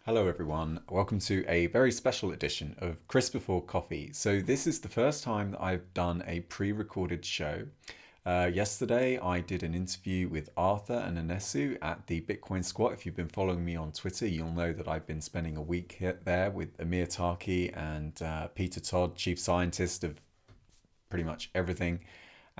Hello everyone, welcome to a very special edition of Chris Before Coffee. So this is the first time that I've done a pre-recorded show. Yesterday I did an interview with Arthur and Anesu at the Bitcoin Squat. If you've been following me on Twitter, you'll know that I've been spending a week there with Amir Taki and Peter Todd, chief scientist of pretty much everything.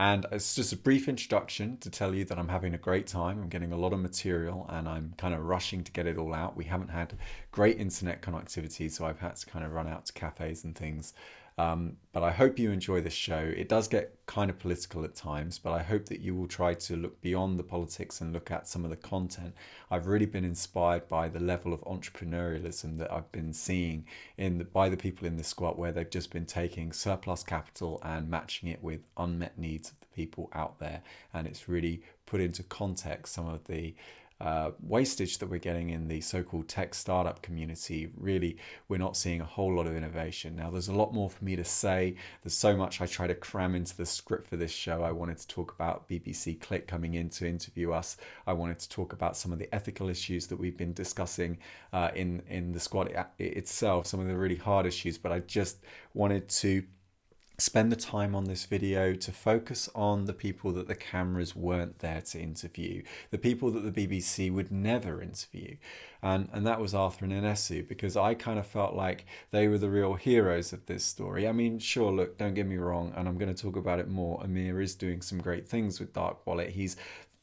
And it's just a brief introduction to tell you that I'm having a great time. I'm getting a lot of material and I'm kind of rushing to get it all out. We haven't had great internet connectivity, so I've had to kind of run out to cafes and things. But I hope you enjoy this show. It does get kind of political at times, but I hope that you will try to look beyond the politics and look at some of the content. I've really been inspired by the level of entrepreneurialism that I've been seeing by the people in the squat, where they've just been taking surplus capital and matching it with unmet needs of the people out there. And it's really put into context some of the wastage that we're getting in the so-called tech startup community. Really, we're not seeing a whole lot of innovation. Now, there's a lot more for me to say. There's so much I try to cram into the script for this show. I wanted to talk about BBC Click coming in to interview us. I wanted to talk about some of the ethical issues that we've been discussing in the squad itself, some of the really hard issues, but I just wanted to spend the time on this video to focus on the people that the cameras weren't there to interview, the people that the BBC would never interview. And that was Arthur and Anesu, because I kind of felt like they were the real heroes of this story. I mean, sure, look, don't get me wrong, and I'm going to talk about it more. Amir is doing some great things with Dark Wallet. He's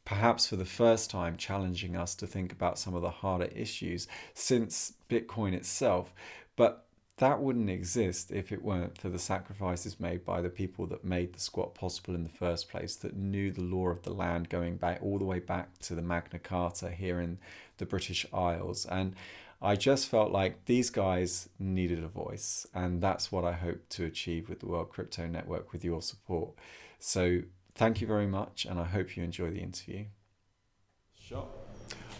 perhaps for the first time challenging us to think about some of the harder issues since Bitcoin itself. But that wouldn't exist if it weren't for the sacrifices made by the people that made the squat possible in the first place, that knew the law of the land going back all the way back to the Magna Carta here in the British Isles. And I just felt like these guys needed a voice, and that's what I hope to achieve with the World Crypto Network with your support. So thank you very much, and I hope you enjoy the interview. Sure.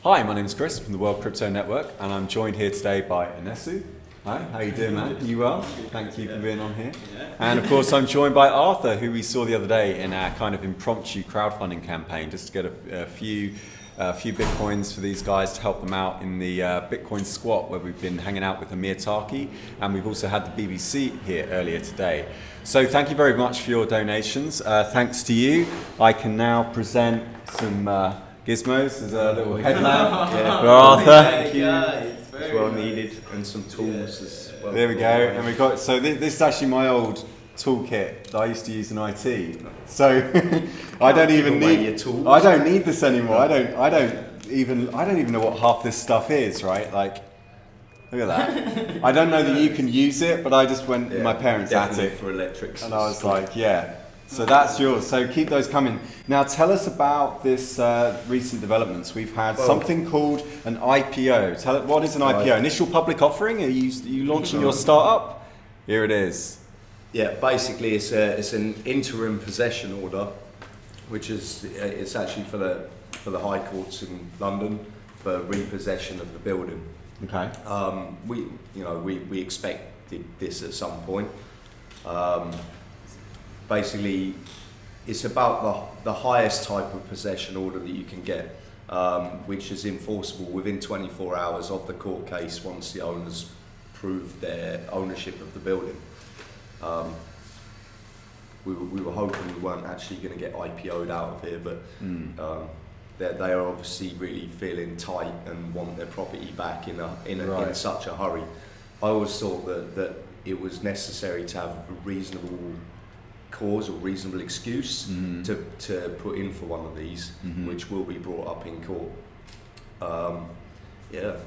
Hi, my name is Chris from the World Crypto Network, and I'm joined here today by Anesu. Hi, how you doing, man? You well? Thank you for being on here. And of course, I'm joined by Arthur, who we saw the other day in our kind of impromptu crowdfunding campaign, just to get a few Bitcoins for these guys to help them out in the Bitcoin Squat, where we've been hanging out with Amir Taki, and we've also had the BBC here earlier today. So thank you very much for your donations. Thanks to you, I can now present some gizmos. There's a little headlamp for Arthur. Thank you. It's well needed, and some tools as well. There we go, and we've got, so this is actually my old toolkit that I used to use in IT. So I don't even need this anymore. I don't even know what half this stuff is, right? Like, look at that. I don't know that you can use it, but I just went, my parents at it for electrics, and I was like, yeah. So that's yours. So keep those coming. Now tell us about this recent developments. We've had something called an IPO. Tell it, what is an IPO? Initial public offering? Are you launching your startup? Here it is. Yeah, basically it's an interim possession order, which is it's actually for the High Courts in London for repossession of the building. Okay. We expected this at some point. Basically, it's about the highest type of possession order that you can get, which is enforceable within 24 hours of the court case once the owners prove their ownership of the building. We were hoping we weren't actually going to get IPO'd out of here, but they are obviously really feeling tight and want their property back in such a hurry. I always thought that it was necessary to have a reasonable cause or reasonable excuse to put in for one of these, which will be brought up in court.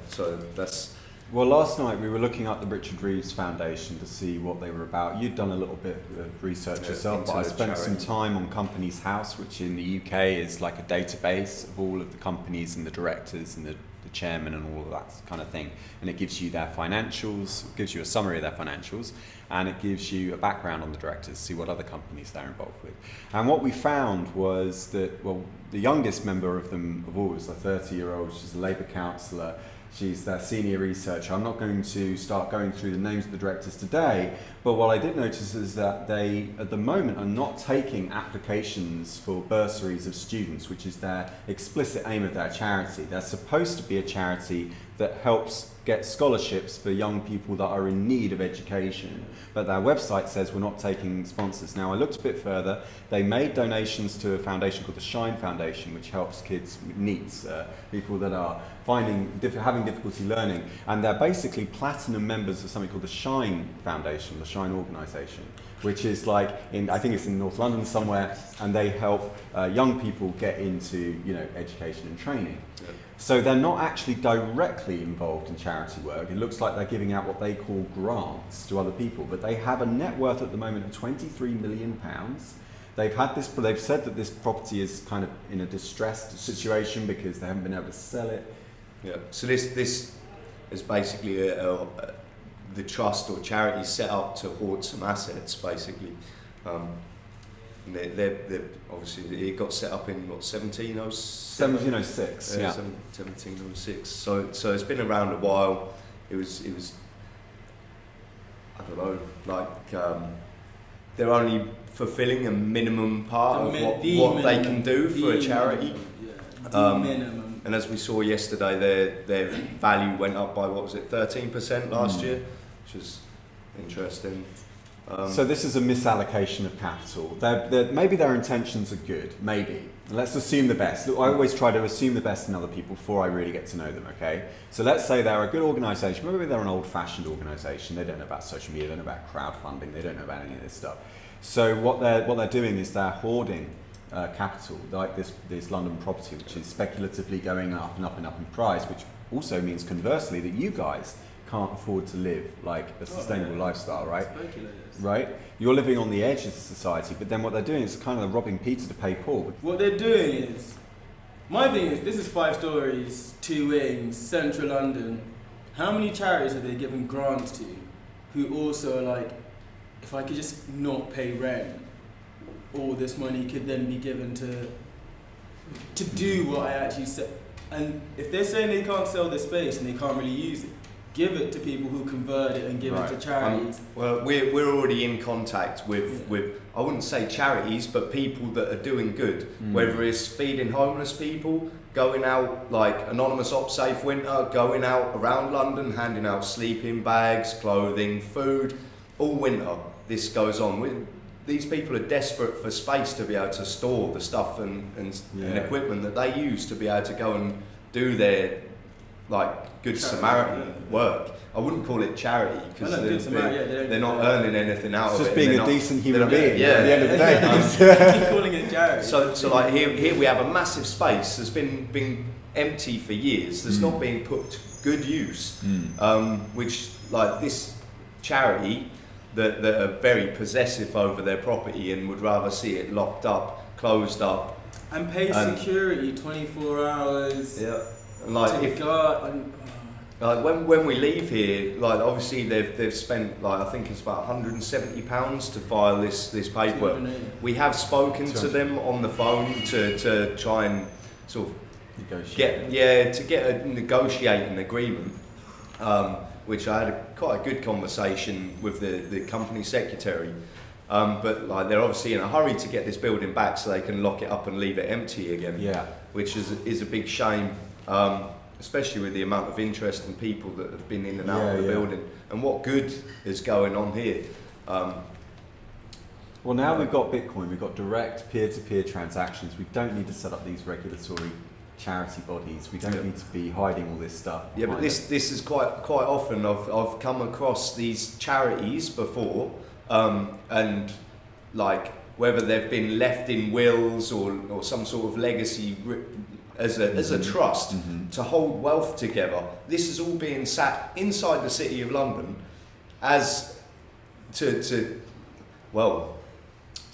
So that's... Well, last night we were looking at the Richard Reeves Foundation to see what they were about. You'd done a little bit of research yourself, but I spent some time on Companies House, which in the UK is like a database of all of the companies and the directors and the chairman and all of that kind of thing. And it gives you their financials, gives you a summary of their financials, and it gives you a background on the directors, see what other companies they're involved with. And what we found was that, well, the youngest member of them of all was a 30-year-old, she's a Labour councillor. She's their senior researcher. I'm not going to start going through the names of the directors today, but what I did notice is that they, at the moment, are not taking applications for bursaries of students, which is their explicit aim of their charity. They're supposed to be a charity that helps get scholarships for young people that are in need of education. But their website says we're not taking sponsors. Now, I looked a bit further. They made donations to a foundation called the Shine Foundation, which helps kids with NEETs, people that are having difficulty learning. And they're basically platinum members of something called the Shine Foundation, the Shine organisation, which is like, I think it's in North London somewhere, and they help young people get into, education and training. Yeah. So they're not actually directly involved in charity work. It looks like they're giving out what they call grants to other people, but they have a net worth at the moment of £23 million. They've said that this property is kind of in a distressed situation because they haven't been able to sell it. Yeah. So this is basically the trust or charity set up to hoard some assets, basically. They're obviously, it got set up in 1706. Yeah. 1706. So it's been around a while. It was I don't know, like they're only fulfilling a minimum part of what they can do for a charity. Minimum. And as we saw yesterday, their value went up by 13% last year, which is interesting. So this is a misallocation of capital. Maybe their intentions are good, maybe. Let's assume the best. I always try to assume the best in other people before I really get to know them, okay? So let's say they're a good organisation. Maybe they're an old-fashioned organisation. They don't know about social media, they don't know about crowdfunding, they don't know about any of this stuff. So what they're doing is they're hoarding capital, like this London property, which is speculatively going up and up and up in price, which also means conversely that you guys can't afford to live like a sustainable lifestyle, right? Right? You're living on the edge of society, but then what they're doing is kind of robbing Peter to pay Paul. What they're doing is, my thing is, this is 5 stories, 2 wings, central London. How many charities are they giving grants to who also are like, if I could just not pay rent, all this money could then be given to do what I actually said. And if they're saying they can't sell this space and they can't really use it, give it to people who convert it and give it to charities. Well, we're already in contact with I wouldn't say charities, but people that are doing good. Whether it's feeding homeless people, going out like Anonymous Op Safe Winter, going out around London, handing out sleeping bags, clothing, food, all winter. This goes on. These people are desperate for space to be able to store the stuff and equipment that they use to be able to go and do their Good Samaritan work. I wouldn't call it charity because they're not earning anything out of it. It's just being a decent human being at the end of the day. Keep calling it charity. So like here we have a massive space that's been empty for years. That's not being put to good use. Which like this charity that are very possessive over their property and would rather see it locked up, closed up, and pay security 24 hours. Yeah. Like when we leave here, like obviously they've spent like I think it's about £170 to file this paperwork. We have spoken to them on the phone to try and sort of negotiate an agreement, which I had quite a good conversation with the company secretary. But like they're obviously in a hurry to get this building back so they can lock it up and leave it empty again. Yeah, which is a big shame. Especially with the amount of interest and people that have been in and out of the building, and what good is going on here. Well, now we've got Bitcoin, we've got direct peer-to-peer transactions. We don't need to set up these regulatory charity bodies. We don't need to be hiding all this stuff. Yeah, but this is quite often. I've come across these charities before, and like whether they've been left in wills or some sort of legacy. As a trust to hold wealth together. This is all being sat inside the City of London as to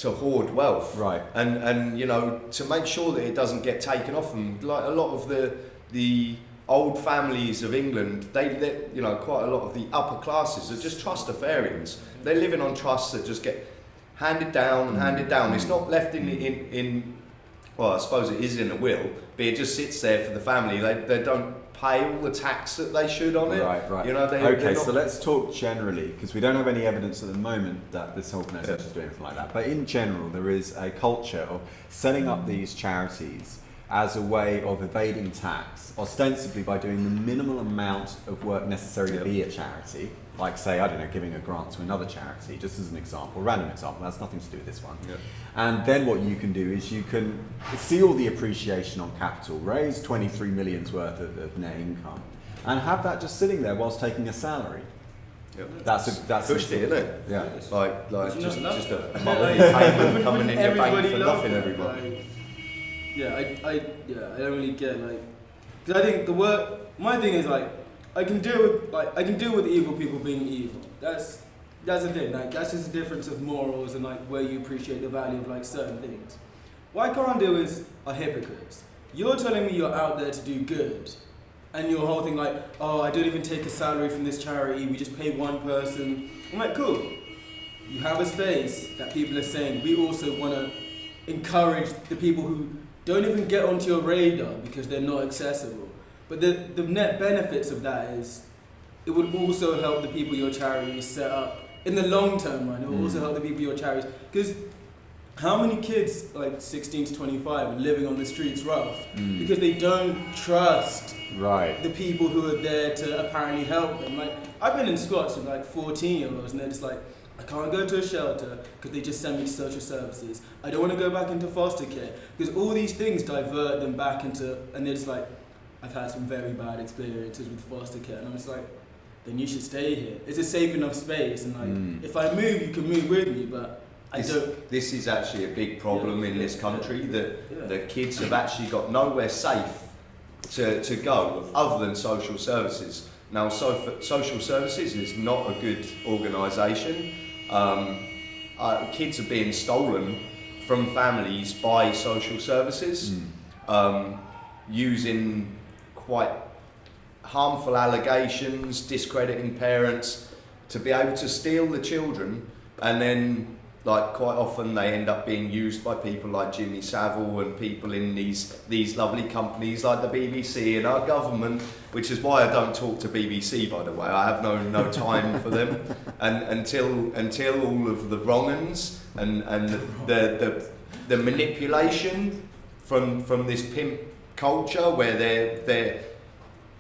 hoard wealth, right? And to make sure that it doesn't get taken off them. Like a lot of the old families of England, they quite a lot of the upper classes are just trustafarians. They're living on trusts that just get handed down and handed down. It's not left in well, I suppose it is in a will, but it just sits there for the family. They don't pay all the tax that they should on it. Right. So let's talk generally, because we don't have any evidence at the moment that this organisation is doing anything like that. But in general, there is a culture of setting up these charities as a way of evading tax, ostensibly by doing the minimal amount of work necessary to be a charity, like say, I don't know, giving a grant to another charity, just as an example, random example, that's nothing to do with this one. And then what you can do is you can see all the appreciation on capital, raise 23 million's worth of net income, and have that just sitting there whilst taking a salary. That's pushed it, isn't it? Yeah. Like just a monthly Yeah. payment coming in your bank Everybody for loves nothing it, every month. like, I don't really get like, because I think the work. My thing is like, I can deal with evil people being evil. That's the thing. Like that's just a difference of morals and like where you appreciate the value of like certain things. What I can't do is are hypocrites. You're telling me you're out there to do good, and your whole thing like, oh, I don't even take a salary from this charity. We just pay one person. I'm like, cool. You have a space that people are saying we also want to encourage the people who don't even get onto your radar because they're not accessible. But the net benefits of that is it would also help the people your charity is set up in the long term run. It will also help the people your charities, because how many kids like 16 to 25 are living on the streets rough because they don't trust the people who are there to apparently help them. Like I've been in squats with like 14-year-olds and they're just like, I can't go to a shelter because they just send me to social services. I don't want to go back into foster care because all these things divert them back into, and they're just like, I've had some very bad experiences with foster care, and I'm just like, then you should stay here. It's a safe enough space, and like, if I move, you can move with me, but This is actually a big problem in this country, that the kids have actually got nowhere safe to go other than social services. Now, social services is not a good organisation. Kids are being stolen from families by social services, using quite harmful allegations, discrediting parents, to be able to steal the children, and then like quite often they end up being used by people like Jimmy Savile and people in these lovely companies like the BBC and our government, which is why I don't talk to BBC, by the way. I have no time for them, and until all of the wrong-uns and the manipulation from this pimp culture where they're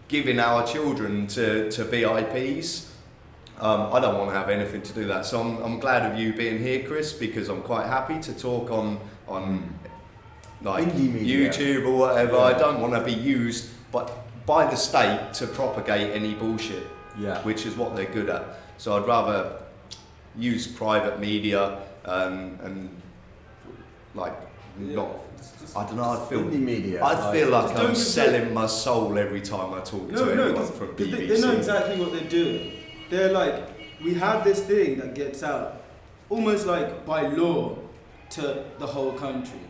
giving our children to VIPs. I don't want to have anything to do with that. So I'm glad of you being here, Chris, because I'm quite happy to talk on like YouTube or whatever. Yeah. I don't want to be used by the state to propagate any bullshit, which is what they're good at. So I'd rather use private media and like not. I don't know. I feel like I'm selling my soul every time I talk to anyone from BBC. They know exactly what they're doing. They're like, we have this thing that gets out, almost like by law, to the whole country,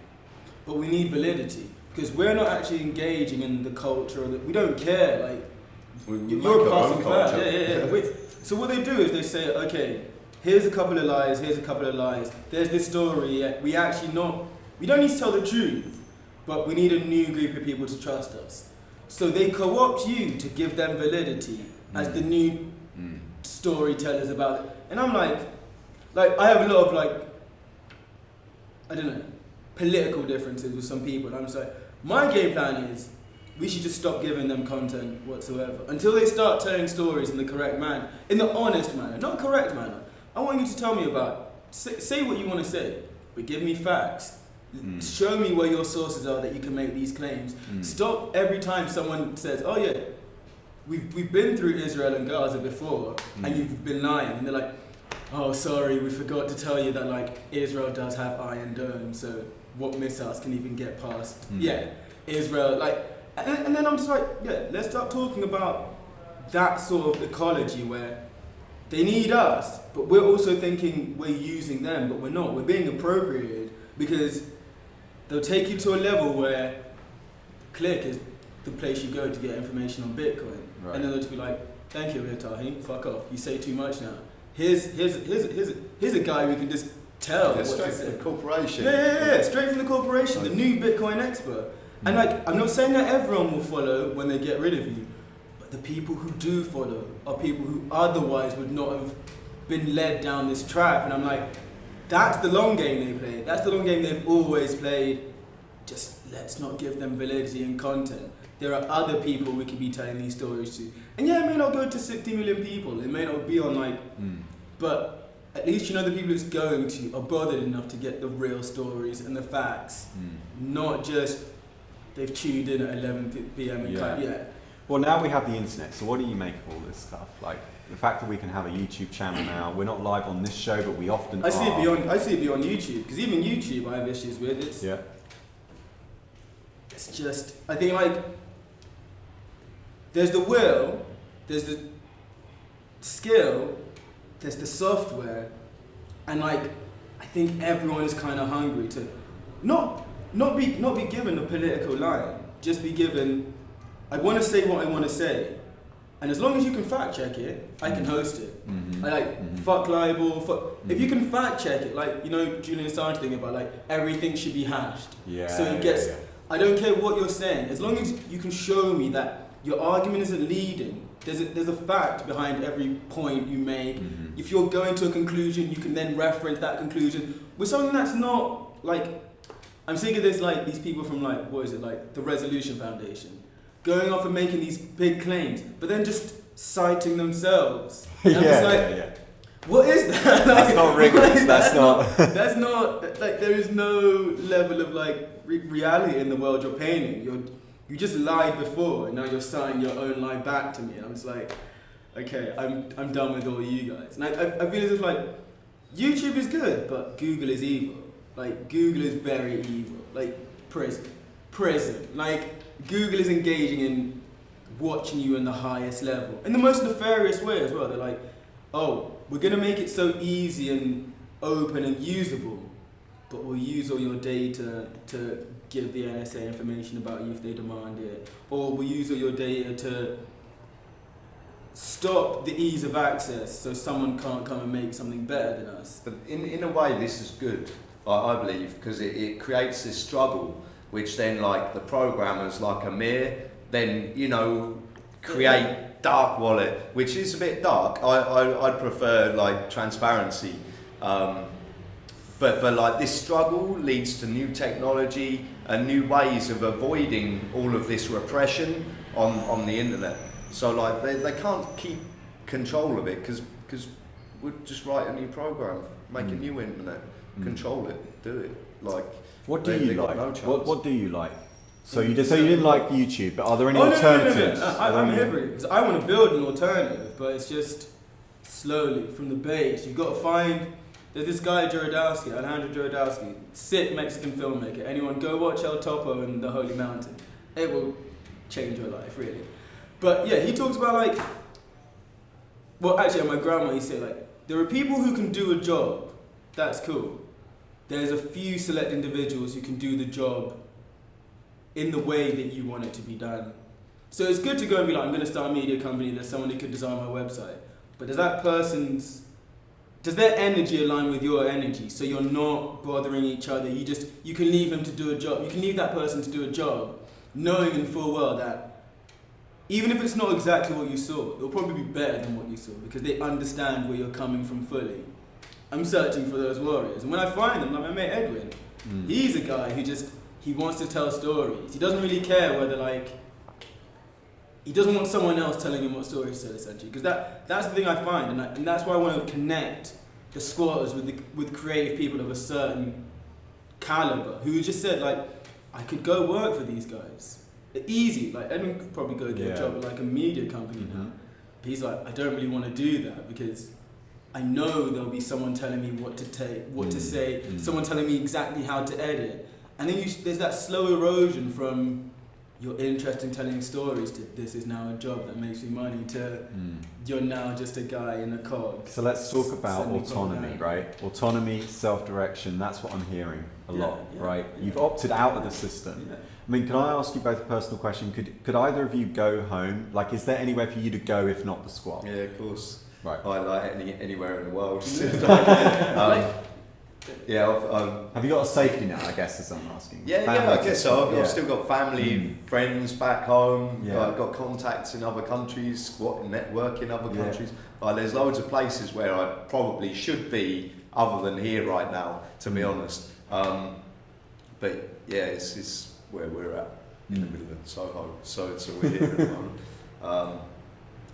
but we need validity because we're not actually engaging in the culture. We don't care. Like, you're a passing fact. So what they do is they say, okay, here's a couple of lies. Here's a couple of lies. There's this story. We don't need to tell the truth, but we need a new group of people to trust us. So they co-opt you to give them validity as the new storytellers about it. And I'm like I have a lot of like, I don't know, political differences with some people, and I'm just like, my game plan is we should just stop giving them content whatsoever until they start telling stories in the correct manner, in the honest manner, not correct manner. I want you to tell me about, say what you want to say, but give me facts. Show me where your sources are that you can make these claims. Stop every time someone says, oh yeah, we've been through Israel and Gaza before, and you've been lying. And they're like, oh, sorry, we forgot to tell you that like Israel does have Iron Dome, so what missiles can even get past? Israel, like, and then I'm just like, let's start talking about that sort of ecology where they need us, but we're also thinking we're using them, but we're not. We're being appropriated because they'll take you to a level where Click is the place you go to get information on Bitcoin. Right. And then they'll just be like, thank you, Tahi, fuck off. You say too much now. Here's a guy we can just tell. Straight from the corporation. Yeah, straight from the corporation, the new Bitcoin expert. And like, I'm not saying that everyone will follow when they get rid of you, but the people who do follow are people who otherwise would not have been led down this trap. And I'm like, that's the long game they play. That's the long game they've always played. just let's not give them validity and content. There are other people we could be telling these stories to. And yeah, it may not go to 60 million people. It may not be on like, but at least the people it's going to are bothered enough to get the real stories and the facts, not just they've tuned in at 11 p.m. and Well, now we have the internet, so what do you make of all this stuff? Like the fact that we can have a YouTube channel now. We're not live on this show, but we often I see it beyond YouTube, because even YouTube I have issues with. It's just, I think like, there's the will, there's the skill, there's the software, and like, I think everyone is kind of hungry to not be given a political line, just be given, I want to say what I want to say, and as long as you can fact check it, I can host it. Fuck libel, if you can fact check it, like, Julian Assange thing about like, everything should be hashed. So it gets, I don't care what you're saying, as long as you can show me that your argument isn't leading. There's a fact behind every point you make. If you're going to a conclusion, you can then reference that conclusion with something that's not like. I'm sick of this, like these people from like, what is it, like the Resolution Foundation, going off and making these big claims, but then just citing themselves. And what is that? That's not rigorous. That's not. That's not like, there is no level of like reality in the world you're painting. You just lied before, and now you're citing your own lie back to me. And I'm just like, okay, I'm done with all you guys. And I feel as if like, YouTube is good, but Google is evil. Like, Google is very evil. Like, prison. Like, Google is engaging in watching you in the highest level. In the most nefarious way as well. They're like, oh, we're gonna make it so easy and open and usable, but we'll use all your data to give the NSA information about you if they demand it, or we'll use all your data to stop the ease of access so someone can't come and make something better than us. But in a way this is good, I believe, because it creates this struggle which then like the programmers like Amir then create dark wallet, which is a bit dark. I'd prefer like transparency. But like this struggle leads to new technology and new ways of avoiding all of this repression on the internet. So like they can't keep control of it because we'll just write a new program, make a new internet, control it, do it. Like what do you like? No what do you like? So you didn't like YouTube, but are there any alternatives? No. I'm hypocrite because I want to build an alternative, but it's just slowly from the base. You've got to find. There's this guy Alejandro Jorodowski, sick Mexican filmmaker. Anyone go watch El Topo and the Holy Mountain. It will change your life, really. But yeah, he talks about like, well actually my grandma used to say like, there are people who can do a job, that's cool. There's a few select individuals who can do the job in the way that you want it to be done. So it's good to go and be like, I'm going to start a media company, there's someone who could design my website. But does their energy align with your energy? So you're not bothering each other. You can leave him to do a job. You can leave that person to do a job, knowing in full well that even if it's not exactly what you saw, it'll probably be better than what you saw because they understand where you're coming from fully. I'm searching for those warriors. And when I find them, like my mate Edwin, he's a guy who he wants to tell stories. He doesn't really care whether like, he doesn't want someone else telling him what stories to tell, essentially. Because that's the thing I find, and that's why I want to connect the squatters with creative people of a certain caliber who just said like, I could go work for these guys. Easy, like Edwin could probably go get a job at like a media company now. But he's like, I don't really want to do that because I know there'll be someone telling me what to take, what to say, someone telling me exactly how to edit. And then there's that slow erosion from your interest in telling stories to this is now a job that makes me money to you're now just a guy in a cog. So let's talk about autonomy, right? Autonomy, self-direction, that's what I'm hearing a lot, right? You've opted out of the system. I mean, can I ask you both a personal question? Could either of you go home? Like, is there anywhere for you to go if not the squat? Yeah, of course. Right. I like anywhere in the world. Have you got a safety net, I guess, as I'm asking? Yeah, I guess so. I've still got family, friends back home. I've got contacts in other countries, network in other countries. There's loads of places where I probably should be other than here right now, to be honest. But yeah, it's where we're at in the middle of Soho. So we're here at the moment.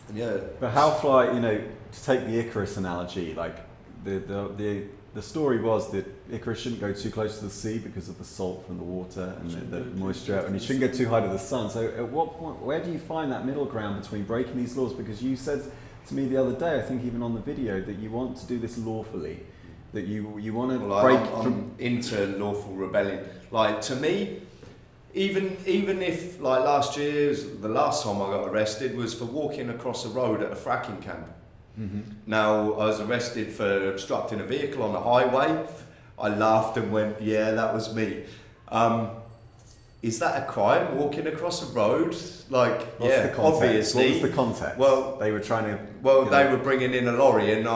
And yeah. But how fly, to take the Icarus analogy, like the story was that Icarus shouldn't go too close to the sea because of the salt from the water and the moisture, and he shouldn't get too high to the sun. So at what point, where do you find that middle ground between breaking these laws? Because you said to me the other day, I think even on the video, that you want to do this lawfully, that you want to break I'm into lawful rebellion. Like, to me, even if, like, last year, the last time I got arrested was for walking across a road at a fracking camp. Mm-hmm. Now, I was arrested for obstructing a vehicle on the highway. I laughed and went, yeah, that was me. Is that a crime, walking across a road? Like, yeah, obviously. What was the context? Well, they were trying to... Well, they were bringing in a lorry, and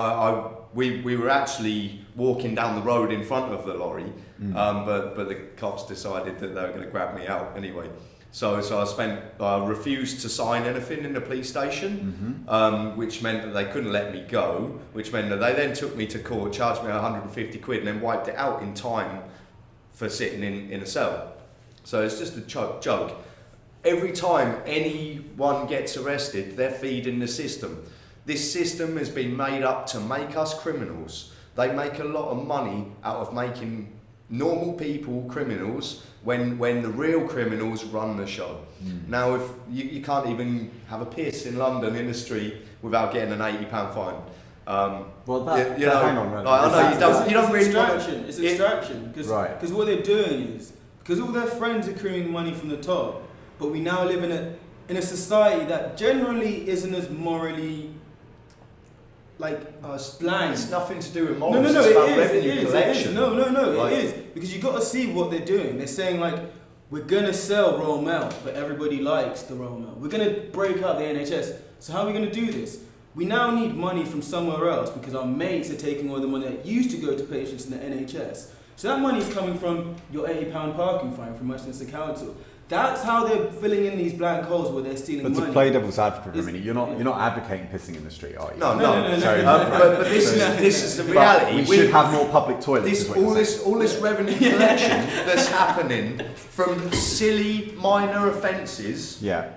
we were actually walking down the road in front of the lorry, but the cops decided that they were going to grab me out anyway. So I refused to sign anything in the police station, which meant that they couldn't let me go, which meant that they then took me to court, charged me 150 quid, and then wiped it out in time for sitting in a cell. So it's just a joke. Every time anyone gets arrested, they're feeding the system. This system has been made up to make us criminals. They make a lot of money out of making normal people criminals when the real criminals run the show. Now, if you can't even have a piss in London in the street without getting an £80 fine. Hang on, I know you don't really want to... It's extraction, because what they're doing is, because all their friends are accruing money from the top, but we now live in a society that generally isn't as morally blind. It's nothing to do with morals. No, it's about revenue it is. collection. No, it is. Because you got to see what they're doing. They're saying, like, we're going to sell raw milk, but everybody likes the raw milk. We're going to break up the NHS. So how are we going to do this? We now need money from somewhere else because our mates are taking all the money that used to go to patients in the NHS. So that money is coming from your £80 parking fine from Westminster Council. That's how they're filling in these blank holes where they're stealing money. But to play devil's advocate for a minute, you're not advocating pissing in the street, are you? No. But this is the reality. We should have more public toilets. All this revenue collection that's happening from silly minor offences. Yeah.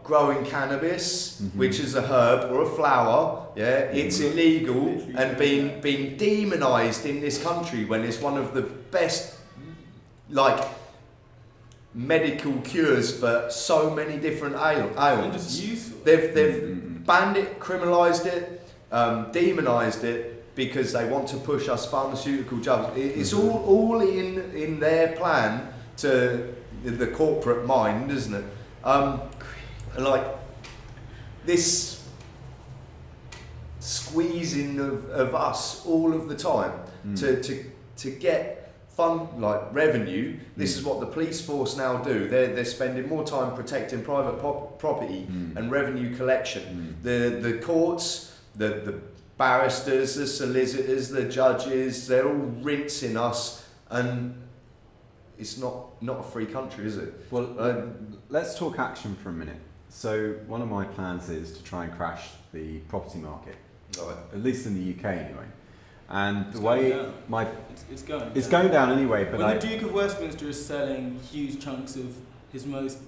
Growing cannabis, which is a herb or a flower, it's illegal and being demonised in this country when it's one of the best medical cures for so many different ailments. They've banned it, criminalised it, demonised it because they want to push us pharmaceutical drugs. It's all in their plan to the corporate mind, isn't it? This squeezing of us all of the time to get revenue. This is what the police force now do. They're spending more time protecting private property and revenue collection. The courts, the barristers, the solicitors, the judges, they're all rinsing us, and it's not a free country, is it? Well, let's talk action for a minute. So one of my plans is to try and crash the property market, at least in the UK anyway. And the way it's going down anyway. But when the Duke of Westminster is selling huge chunks of his most,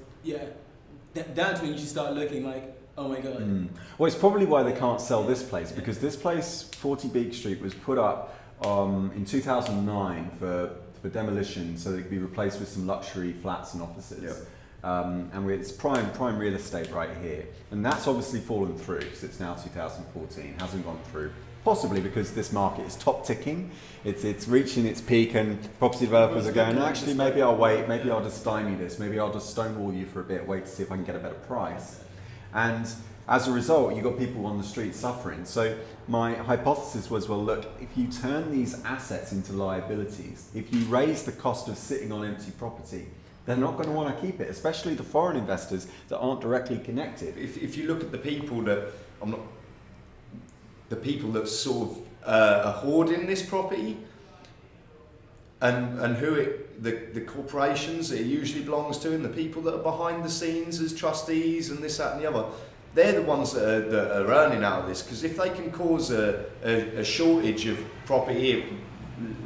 that's when you should start looking like, oh my god. Well, it's probably why they can't sell this place, because this place, 40 Beak Street, was put up in 2009 for demolition, so they could be replaced with some luxury flats and offices. And it's prime real estate right here, and that's obviously fallen through because it's now 2014, hasn't gone through, possibly because this market is top ticking, it's reaching its peak, and property developers are going, actually maybe I'll wait, maybe I'll just stymie this, maybe I'll just stonewall you for a bit, wait to see if I can get a better price. And as a result, you've got people on the street suffering. So my hypothesis was, well, look, if you turn these assets into liabilities, if you raise the cost of sitting on empty property, they're not going to want to keep it, especially the foreign investors that aren't directly connected. If you look at the people that sort of are hoarding this property, and who the corporations it usually belongs to, and the people that are behind the scenes as trustees and this, that, and the other, they're the ones that are earning out of this. Because if they can cause a shortage of property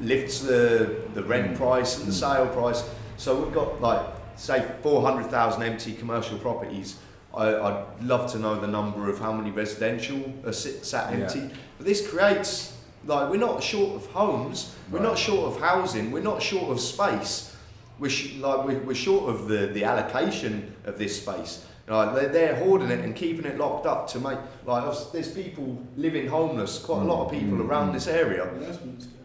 lifts the rent price and the sale price. So we've got like, say 400,000 empty commercial properties. I'd love to know the number of how many residential are sat empty. But this creates, like, we're not short of homes, we're not short of housing, we're not short of space. We're short of the allocation of this space. Like, they're hoarding it and keeping it locked up to make, like, there's people living homeless, quite a lot of people around this area.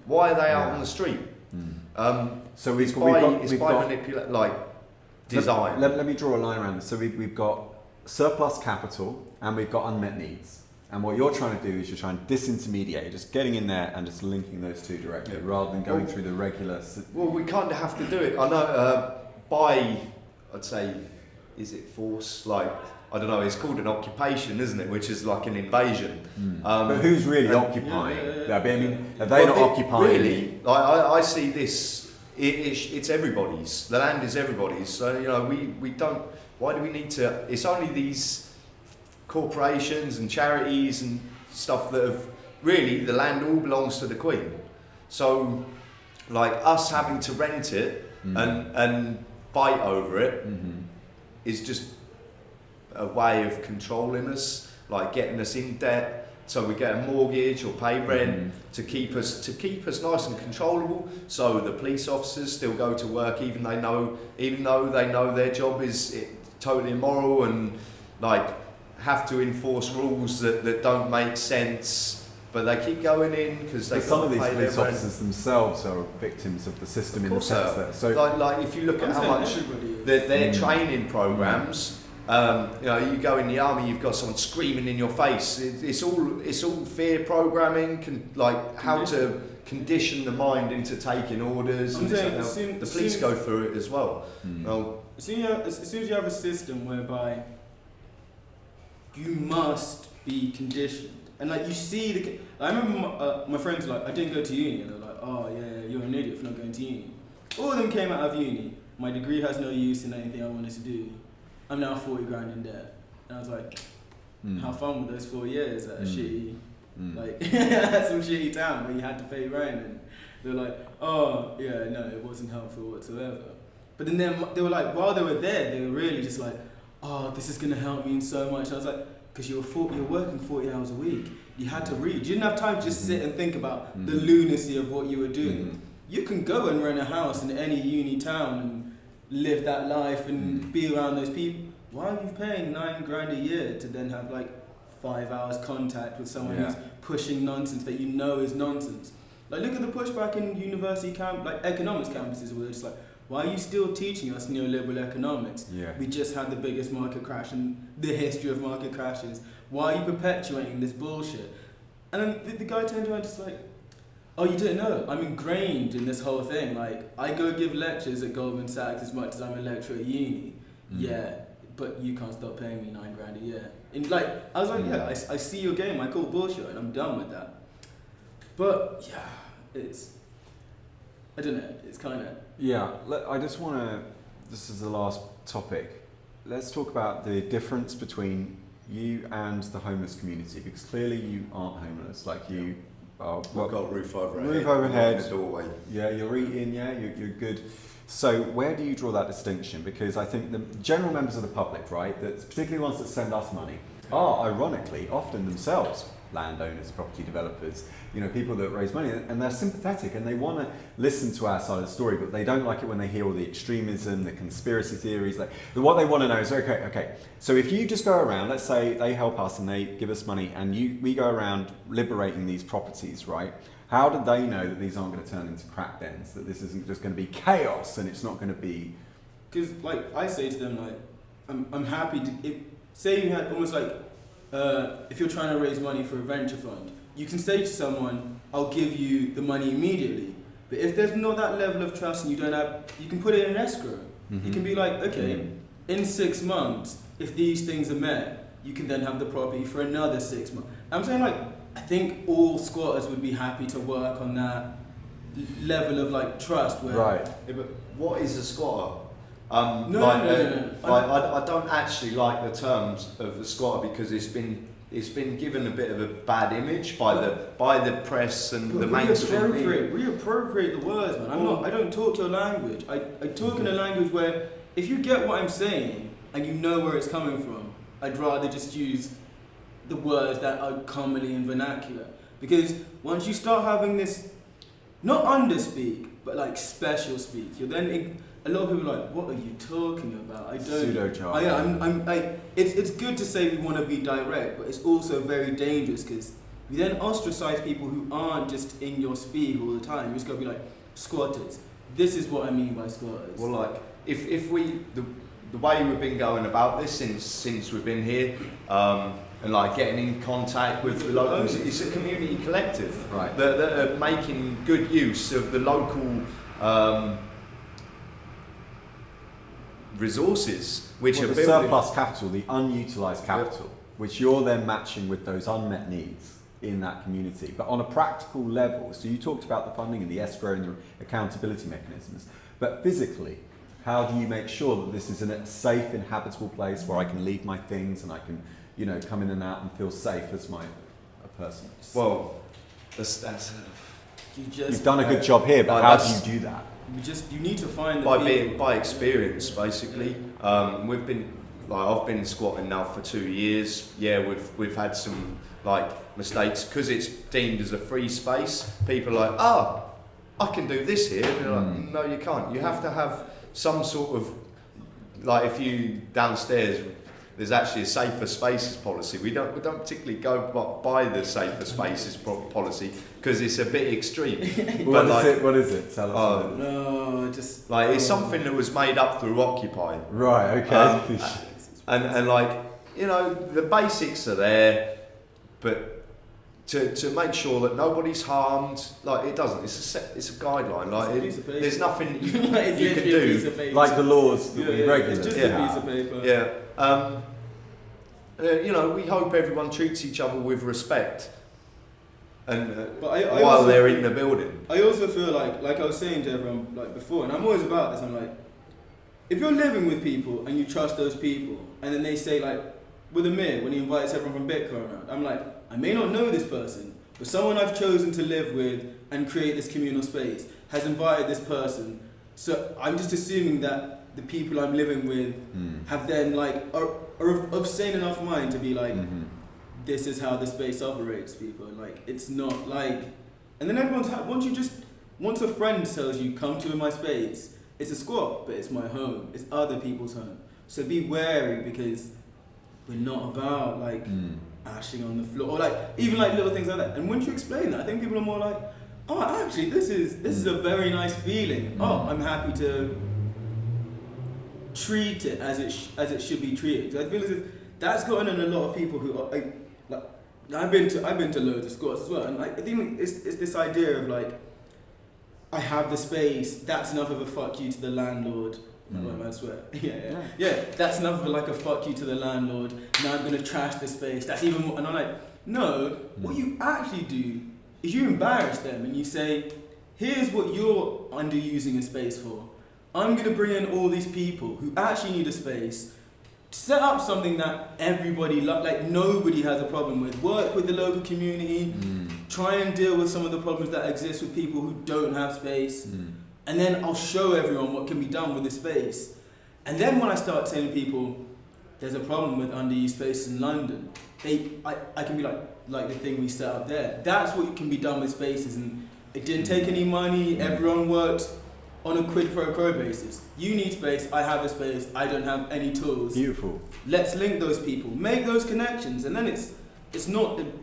Why are they out on the street? So it's by manipulate, like, design. Let me draw a line around this. So we've got surplus capital and we've got unmet needs. And what you're trying to do is you're trying to disintermediate, just getting in there and just linking those two directly, rather than going through the regular. Well, we kind of have to do it. I know by, I'd say, is it force? Like, I don't know. It's called an occupation, isn't it? Which is like an invasion. But who's really occupying? I mean, are they not occupying? Really, I see this. It's everybody's. The land is everybody's. So we don't. Why do we need to? It's only these corporations and charities and stuff that have really, the land all belongs to the Queen. So, like, us having to rent it and fight over it is just a way of controlling us, like getting us in debt so we get a mortgage or pay rent to keep us nice and controllable. So the police officers still go to work even though they know their job is totally immoral, and like have to enforce rules that don't make sense, but they keep going in because they. Some of these police officers themselves are victims of the system in the sense that. So, like if you look at how much their training programs. You go in the army, you've got someone screaming in your face. It's all fear programming, like how to condition the mind into taking orders. The police go through it as well. Well, as soon as you have a system whereby you must be conditioned, and like you see I remember my friends were like, I didn't go to uni, and they're like, oh yeah, you're an idiot for not going to uni. All of them came out of uni. My degree has no use in anything I wanted to do. I'm now 40 grand in debt. And I was like, have fun with those 4 years at a shitty, like, some shitty town where you had to pay rent. And they were like, oh, yeah, no, it wasn't helpful whatsoever. But then they were like, while they were there, they were really just like, oh, this is going to help me in so much. And I was like, because you're working 40 hours a week. You had to read. You didn't have time to just sit and think about the lunacy of what you were doing. You can go and rent a house in any uni town and live that life and be around those people. Why are you paying 9 grand a year to then have like 5 hours contact with someone who's pushing nonsense that you know is nonsense? Like, look at the pushback in university economics campuses where it's like, why are you still teaching us neoliberal economics? We just had the biggest market crash in the history of market crashes. Why are you perpetuating this bullshit? And then the guy turned around just like, oh, you didn't know? I'm ingrained in this whole thing. Like, I go give lectures at Goldman Sachs as much as I'm a lecturer at uni. Yeah, but you can't stop paying me 9 grand a year. And like, I was like, I see your game. I call bullshit, and I'm done with that. But yeah, I don't know. It's kind of. Yeah, I just want to. This is the last topic. Let's talk about the difference between you and the homeless community, because clearly you aren't homeless. Like you. We've got roof overhead. Roof overhead. The doorway. Yeah, you're eating. Yeah, you're good. So where do you draw that distinction? Because I think the general members of the public, right, that particularly ones that send us money, are ironically often themselves landowners, property developers, people that raise money, and they're sympathetic and they want to listen to our side of the story, but they don't like it when they hear all the extremism, the conspiracy theories. Like, what they want to know is, okay, so if you just go around, let's say they help us and they give us money, and we go around liberating these properties, right? How do they know that these aren't going to turn into crack dens, that this isn't just going to be chaos and it's not going to be... Because, like, I say to them, like, I'm happy to... Say you had almost like, if you're trying to raise money for a venture fund, you can say to someone, I'll give you the money immediately. But if there's not that level of trust and you don't have... You can put it in escrow. You can be like, okay, in 6 months, if these things are met, you can then have the property for another 6 months. I'm saying, like, I think all squatters would be happy to work on that level of like trust. Where right. Yeah, but what is a squatter? No. I don't actually like the terms of the squatter because it's it's been given a bit of a bad image by the press and the mainstream. Reappropriate the words, man. I don't talk your language. I talk in a language where if you get what I'm saying and you know where it's coming from, I'd rather just use the words that are commonly in vernacular. Because once you start having this, not underspeak, but like special speak, you're then a lot of people are like, what are you talking about? I don't. Pseudo-jargon. It's good to say we want to be direct, but it's also very dangerous because we then ostracize people who aren't just in your speak all the time. You just gotta be like, squatters. This is what I mean by squatters. Well, like if we the way we've been going about this since we've been here, and like getting in contact with the locals, it's a community collective, right, that are making good use of the local resources, which are the building surplus capital, the unutilized capital, which you're then matching with those unmet needs in that community. But on a practical level, so you talked about the funding and the escrow and the accountability mechanisms, but physically, how do you make sure that this is a safe, inhabitable place where I can leave my things and I can, you know, come in and out and feel safe as a person? Well, you've done a good job here, but how do you do that? You need to find the by experience, basically. I've been squatting now for 2 years. Yeah, we've had some like mistakes because it's deemed as a free space. People are like, I can do this here. And you're like, no, you can't. You have to have some sort of, like, if you downstairs, there's actually a safer spaces policy. We don't particularly go by the safer spaces policy because it's a bit extreme. What is it? Tell us. No, just like it's something that was made up through Occupy. Right. Okay. And like, you know, the basics are there, but to make sure that nobody's harmed, like it doesn't. It's a guideline. Like there's nothing you can do. Like the laws that we regulate. It's just a piece of paper. Yeah. You know, we hope everyone treats each other with respect, and while they're in the building. I also feel like I was saying to everyone like before, and I'm always about this. I'm like, if you're living with people and you trust those people, and then they say like, with Amir when he invites everyone from Bitcoin around, I'm like, I may not know this person, but someone I've chosen to live with and create this communal space has invited this person. So I'm just assuming that the people I'm living with have then like are of sane enough mind to be like, this is how the space operates, people. Like it's not like, and then everyone's once a friend tells you come to my space, it's a squat, but it's my home. It's other people's home. So be wary because we're not about like ashing on the floor or like even like little things like that. And once you explain that, I think people are more like, oh, actually, this is a very nice feeling. Oh, I'm happy to treat it as it should be treated. I feel as if that's gotten in a lot of people who are like I've been to loads of squats as well, and I think it's this idea of like, I have the space. That's enough of a fuck you to the landlord. I swear. Yeah. That's enough of like a fuck you to the landlord. Now I'm gonna trash the space. That's even more. And I'm like, no. What you actually do is you embarrass them and you say, here's what you're underusing a space for. I'm gonna bring in all these people who actually need a space. Set up something that everybody like nobody has a problem with. Work with the local community. Try and deal with some of the problems that exist with people who don't have space. And then I'll show everyone what can be done with the space. And then when I start telling people there's a problem with underused space in London, I can be like the thing we set up there. That's what can be done with spaces, and it didn't take any money. Everyone worked on a quid pro quo basis. You need space, I have a space, I don't have any tools. Beautiful. Let's link those people, make those connections, and then it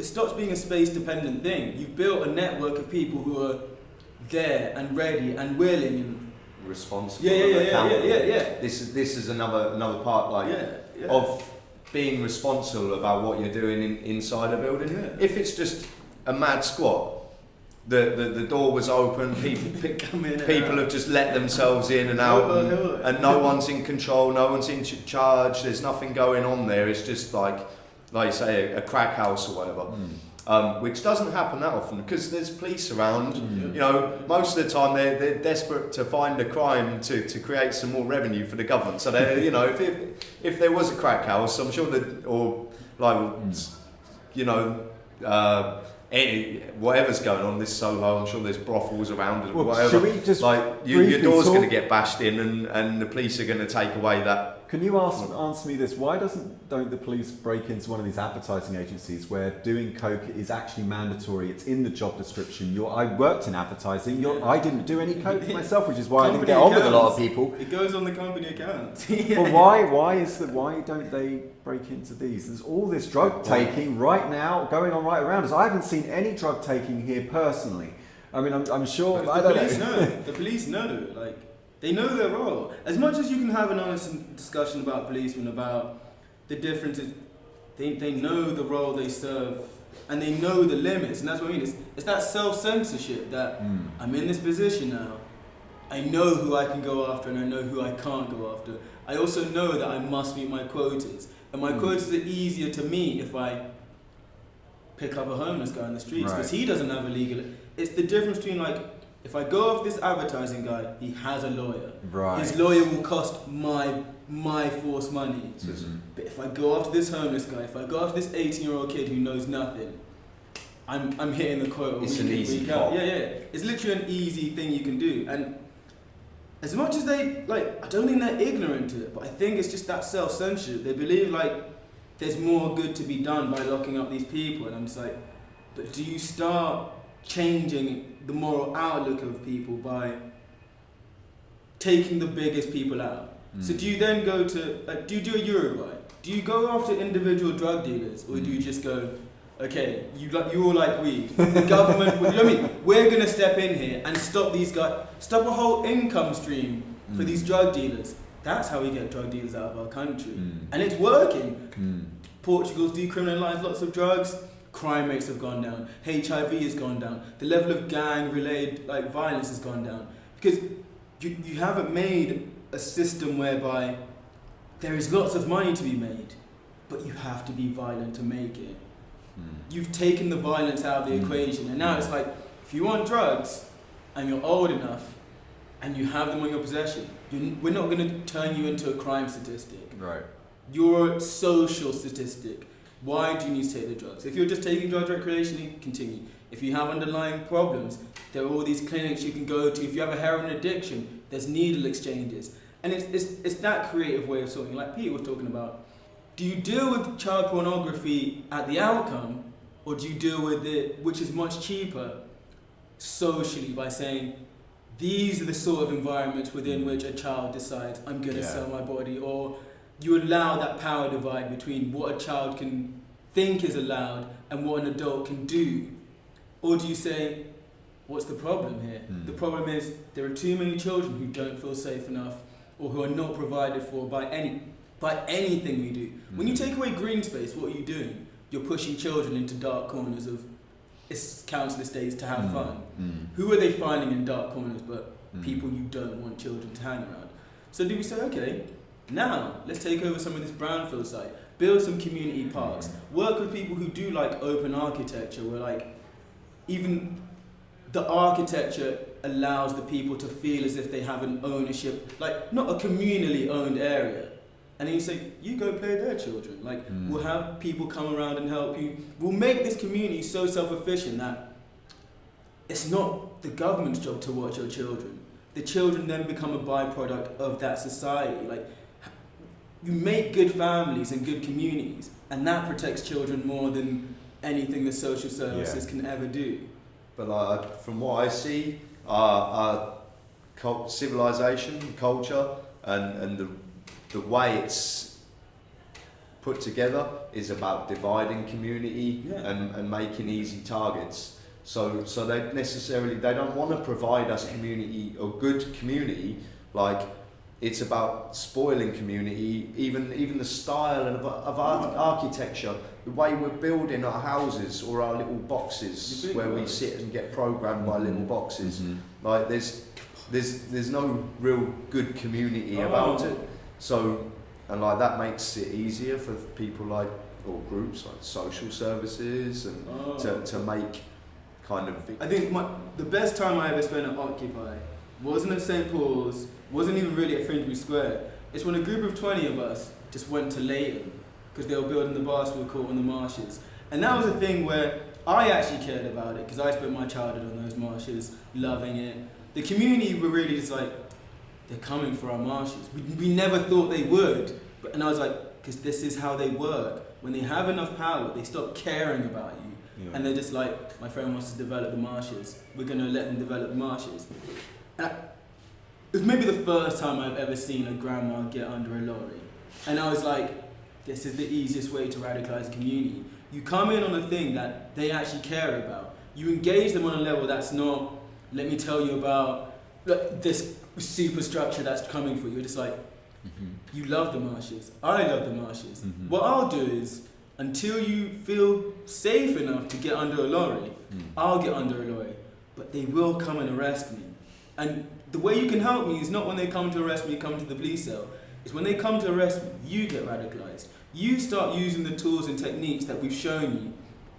stops being a space dependent thing. You've built a network of people who are there and ready and willing and responsible. Yeah. This is another part of being responsible about what you're doing inside a building. Yeah. If it's just a mad squat, the door was open, people have just let themselves in and out, and no one's in control, no one's in charge. There's nothing going on there. It's just like you say, a crack house or whatever. Which doesn't happen that often because there's police around. You know, most of the time they're desperate to find a crime to create some more revenue for the government. So they, you know, if there was a crack house, I'm sure that you know, whatever's going on, this Soho, I'm sure there's brothels around it, whatever. Should we just like your door's going to get bashed in, and the police are going to take away that. Can you answer me this? Why don't the police break into one of these advertising agencies where doing coke is actually mandatory? It's in the job description. I worked in advertising. I didn't do any coke myself, which is why I didn't get on with a lot of people. It goes on the company account. But why don't they break into these? There's all this drug taking right now going on right around us. I haven't seen any drug taking here personally. I mean, I'm sure. The police know. The police know. Like, they know their role. As much as you can have an honest discussion about policemen, about the differences, they know the role they serve, and they know the limits, and that's what I mean. It's that self-censorship that I'm in this position now. I know who I can go after, and I know who I can't go after. I also know that I must meet my quotas, and my quotas are easier to meet if I pick up a homeless guy on the streets, because he doesn't have a legal. It's the difference between, like, if I go off this advertising guy, he has a lawyer. Right. His lawyer will cost my force money. But if I go after this homeless guy, if I go after this 18-year-old kid who knows nothing, I'm hitting the quota. It's an easy call. Yeah. It's literally an easy thing you can do. And as much as they, like, I don't think they're ignorant to it, but I think it's just that self-censorship. They believe, like, there's more good to be done by locking up these people. And I'm just like, but do you start changing the moral outlook of people by taking the biggest people out? So do you then go to, like, do you do a Uruguay? Do you go after individual drug dealers, or do you just go, okay, you all like weed, the government, you know what I mean? We're gonna step in here and stop these guys, stop a whole income stream for these drug dealers. That's how we get drug dealers out of our country, and it's working. Portugal's decriminalised lots of drugs. Crime rates have gone down. HIV has gone down. The level of gang-related, like, violence has gone down, because you haven't made a system whereby there is lots of money to be made, but you have to be violent to make it. You've taken the violence out of the equation, and now it's like, if you want drugs and you're old enough and you have them in your possession, we're not going to turn you into a crime statistic. Right. You're a social statistic. Why do you need to take the drugs? If you're just taking drugs recreationally, continue. If you have underlying problems, there are all these clinics you can go to. If you have a heroin addiction, there's needle exchanges. And it's that creative way of sorting. Like Peter was talking about, do you deal with child pornography at the outcome, or do you deal with it, which is much cheaper, socially, by saying, these are the sort of environments within which a child decides, I'm going to sell my body, or you allow that power divide between what a child can think is allowed and what an adult can do? Or do you say, what's the problem here? The problem is there are too many children who don't feel safe enough, or who are not provided for by anything we do. When you take away green space, what are you doing? You're pushing children into dark corners of council estates to have fun. Who are they finding in dark corners but people you don't want children to hang around? So do we say, okay, now let's take over some of this brownfield site, build some community parks, work with people who do like open architecture, where, like, even the architecture allows the people to feel as if they have an ownership, like, not a communally owned area. And then you say, you go play their children. Like, we'll have people come around and help you. We'll make this community so self-efficient that it's not the government's job to watch your children. The children then become a byproduct of that society. Like, you make good families and good communities, and that protects children more than anything the social services can ever do. But from what I see, civilization, culture, and the way it's put together is about dividing community and making easy targets. So they don't want to provide us community or good community. Like, it's about spoiling community, even the style of architecture, the way we're building our houses or our little boxes where we sit and get programmed by little boxes. Like, there's no real good community about it. So, and like, that makes it easier for people like, or groups like social services, and to make kind of. I think the best time I ever spent at Occupy wasn't at St. Paul's, wasn't even really at Finsbury Square. It's when a group of 20 of us just went to Leighton, because they were building the basketball court on the marshes. And that was a thing where I actually cared about it because I spent my childhood on those marshes, loving it. The community were really just like, they're coming for our marshes. We never thought they would. And I was like, because this is how they work. When they have enough power, they stop caring about you. Yeah. And they're just like, my friend wants to develop the marshes. We're going to let them develop the marshes. And it was maybe the first time I've ever seen a grandma get under a lorry. And I was like, this is the easiest way to radicalize a community. You come in on a thing that they actually care about. You engage them on a level that's not, let me tell you about this superstructure that's coming for you. You're just like, you love the marshes. I love the marshes. What I'll do is, until you feel safe enough to get under a lorry, I'll get under a lorry. But they will come and arrest me. And the way you can help me is not when they come to arrest me, come to the police cell. It's when they come to arrest me, you get radicalized. You start using the tools and techniques that we've shown you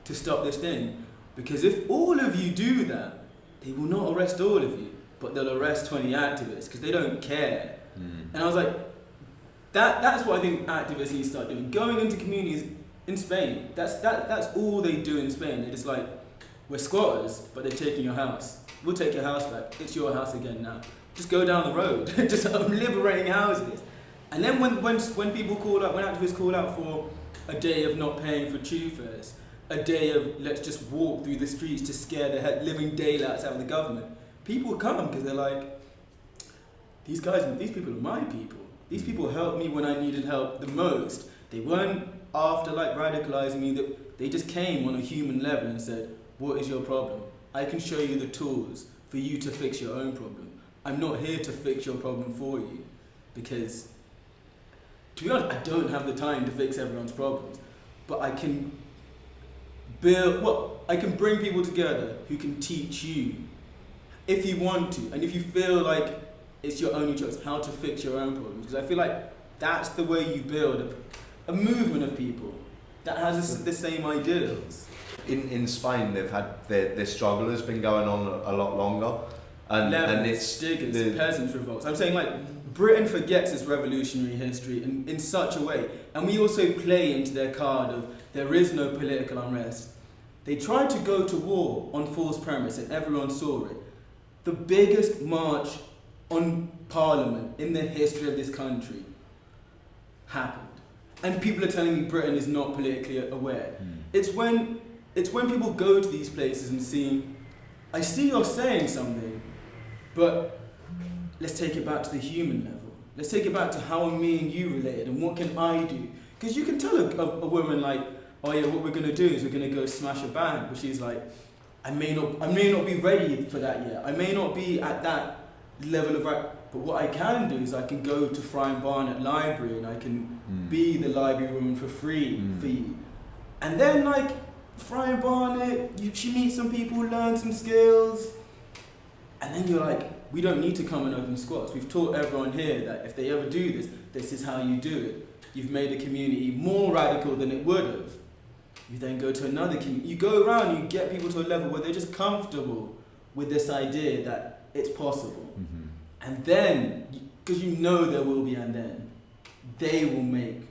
to stop this thing. Because if all of you do that, they will not arrest all of you, but they'll arrest 20 activists because they don't care. And I was like, that's what I think activists need to start doing. Going into communities in Spain, that's all they do in Spain. They're just like, we're squatters, but they're taking your house. We'll take your house back. It's your house again now. Just go down the road. Just liberating houses. And then when people call out, when activists call out for a day of not paying for tube fares, a day of let's just walk through the streets to scare the living daylights out of the government, people come because they're like, these people are my people. These people helped me when I needed help the most. They weren't after like radicalizing me. They just came on a human level and said, what is your problem? I can show you the tools for you to fix your own problem. I'm not here to fix your problem for you because, to be honest, I don't have the time to fix everyone's problems, but I can I can bring people together who can teach you, if you want to, and if you feel like it's your only choice, how to fix your own problems. Because I feel like that's the way you build a movement of people that has the same ideals. In Spain, they've had their struggle has been going on a lot longer, and it's Stiggers, peasants' revolts. I'm saying like Britain forgets its revolutionary history in such a way, and we also play into their card of there is no political unrest. They tried to go to war on false premise, and everyone saw it. The biggest march on Parliament in the history of this country happened, and people are telling me Britain is not politically aware. It's when people go to these places and see, I see you're saying something, but let's take it back to the human level. Let's take it back to how me and you related and what can I do? Because you can tell a woman like, oh yeah, what we're going to do is we're going to go smash a bank, but she's like, I may not be ready for that yet. I may not be at that level of right, but what I can do is I can go to Fry and Barnet Library and I can be the library woman for free for you. And then like, Fry and Barnet, she meets some people, learn some skills, and then you're like, we don't need to come and open squats. We've taught everyone here that if they ever do this, this is how you do it. You've made a community more radical than it would have. You then go to another community. You go around, you get people to a level where they're just comfortable with this idea that it's possible. And then, because you know there will be and then, they will make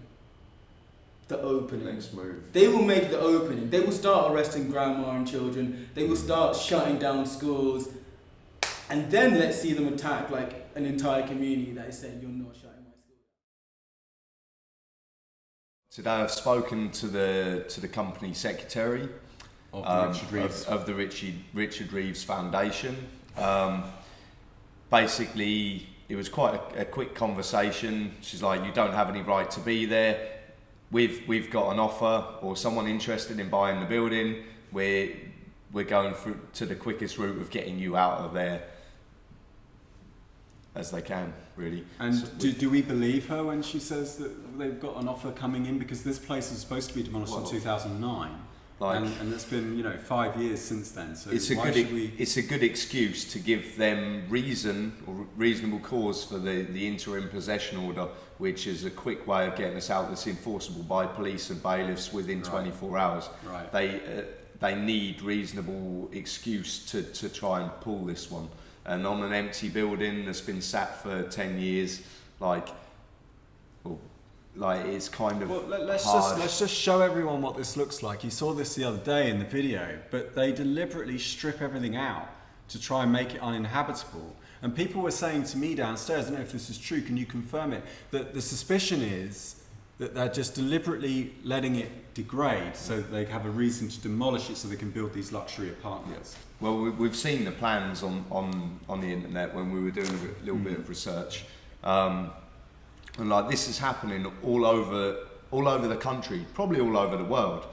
the opening. Next move. They will make the opening. They will start arresting grandma and children. They will start shutting down schools. And then let's see them attack like an entire community that is saying, you're not shutting my school down. Today I've spoken to the company secretary of the Richard Reeves Foundation. Basically, it was quite a quick conversation. She's like, you don't have any right to be there. We've got an offer or someone interested in buying the building. We're going through to the quickest route of getting you out of there as they can, really. And so do we believe her when she says that they've got an offer coming in? Because this place was supposed to be demolished in 2009. And it's been 5 years since then. So it's a good excuse to give them reason or reasonable cause for the interim possession order, which is a quick way of getting us out that's enforceable by police and bailiffs within 24 hours. Right. They need reasonable excuse to try and pull this one. And on an empty building that's been sat for 10 years, like it's kind of let's just show everyone what this looks like. You saw this the other day in the video, but they deliberately strip everything out to try and make it uninhabitable. And people were saying to me downstairs, I don't know if this is true, can you confirm it, that the suspicion is that they're just deliberately letting it degrade so that they have a reason to demolish it so they can build these luxury apartments. Well, we've seen the plans on the internet when we were doing a little bit of research. And like this is happening all over the country, probably all over the world,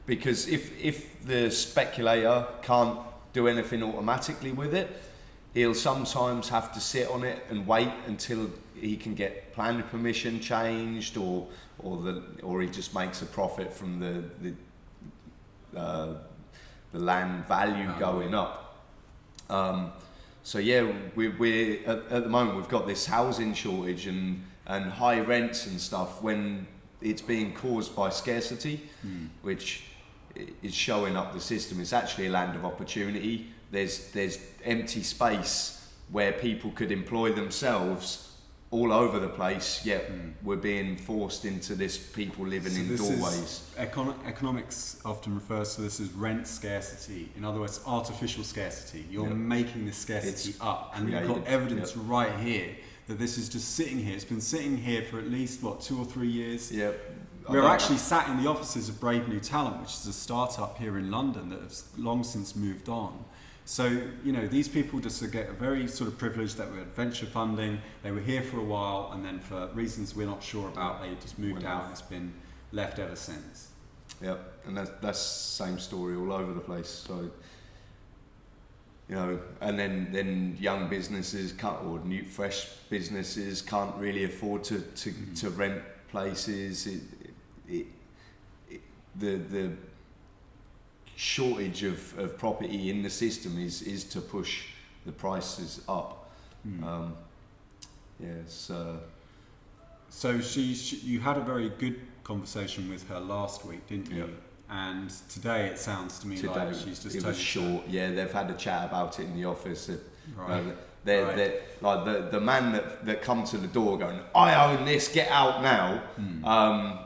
because if the speculator can't do anything automatically with it, he'll sometimes have to sit on it and wait until he can get planning permission changed, or he just makes a profit from the land value going up. So yeah, we're at the moment we've got this housing shortage and high rents and stuff when it's being caused by scarcity, which is showing up the system. It's actually a land of opportunity. There's empty space where people could employ themselves all over the place, yet we're being forced into this people living in doorways. Economics often refers to this as rent scarcity. In other words, artificial scarcity. You're making this scarcity up, and you've got evidence right here that this is just sitting here. It's been sitting here for at least, 2 or 3 years? We're actually sat in the offices of Brave New Talent, which is a startup here in London that has long since moved on. So, these people just get a very sort of privilege that we had venture funding. They were here for a while, and then for reasons we're not sure about, they just moved out and it's been left ever since. Yep, and that's the same story all over the place. So, and then young businesses or new fresh businesses can't really afford to rent places. The shortage of property in the system is to push the prices up. So you had a very good conversation with her last week, didn't you? And today it sounds to me like she's just it was short. Yeah, they've had a chat about it in the office. They're like the man that come to the door going, "I own this, get out now."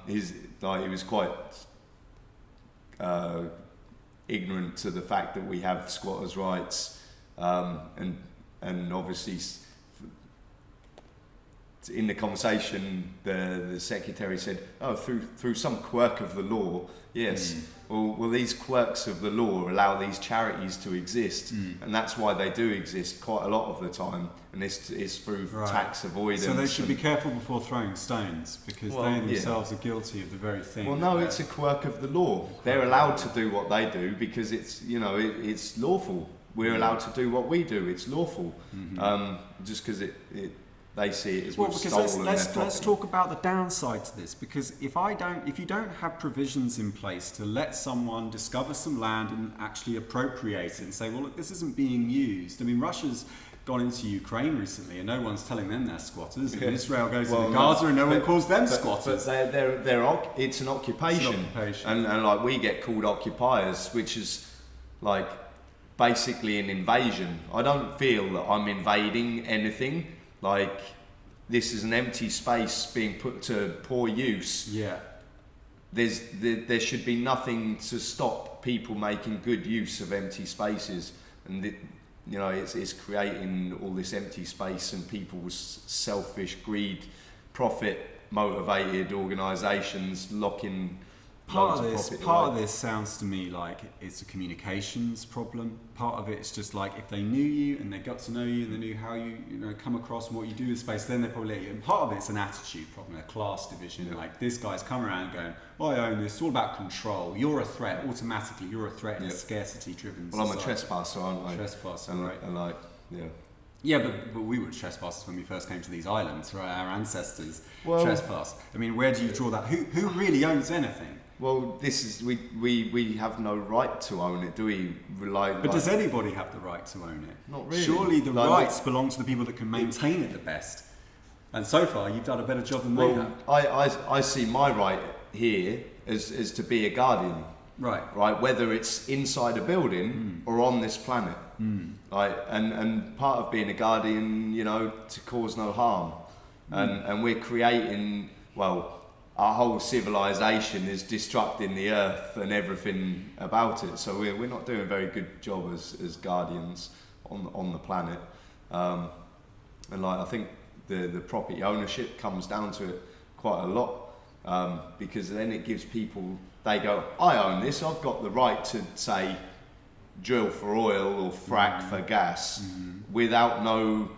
He's like, he was quite ignorant to the fact that we have squatters' rights, and obviously in the conversation the secretary said, "Oh, through some quirk of the law." Yes. Well, these quirks of the law allow these charities to exist, and that's why they do exist quite a lot of the time, and this is through tax avoidance. So they should be careful before throwing stones, because they themselves are guilty of the very thing. Well, no, it's a quirk of the law. They're allowed to do what they do because it's it's lawful. We're allowed to do what we do. It's lawful. Just because they see it as we've stolen their property. Let's talk about the downside to this, because if you don't have provisions in place to let someone discover some land and actually appropriate it and say, well, look, this isn't being used. I mean, Russia's gone into Ukraine recently and no one's telling them they're squatters. And Israel goes into Gaza and no one calls them squatters. But it's an occupation. And like we get called occupiers, which is like basically an invasion. I don't feel that I'm invading anything. Like, this is an empty space being put to poor use. Yeah. There should be nothing to stop people making good use of empty spaces, and it's creating all this empty space and people's selfish greed, profit motivated organisations locking. Part of this sounds to me like it's a communications problem. Part of it's just like if they knew you and they got to know you and they knew how you come across and what you do in space, then they probably let you. And part of it's an attitude problem, a class division. Like this guy's come around going, "Oh, I own this." It's all about control. You're a threat automatically. You're a threat in a scarcity-driven society. Well, I'm a trespasser, aren't I? Trespasser, right? And like, Yeah, but we were trespassers when we first came to these islands, right? Our ancestors trespassed. I mean, where do you draw that? Who really owns anything? Well, this is we have no right to own it, do we? But does anybody have the right to own it? Not really. Surely the rights belong to the people that can maintain it the best. And so far, you've done a better job than they have. I see my right here as to be a guardian. Right. Whether it's inside a building or on this planet. Right. And part of being a guardian, to cause no harm. And we're creating. Well, our whole civilization is destructing the earth and everything about it. So we're not doing a very good job as guardians on the planet. And like I think the property ownership comes down to it quite a lot, because then it gives people, they go, I own this, I've got the right to say drill for oil or frack for gas, without no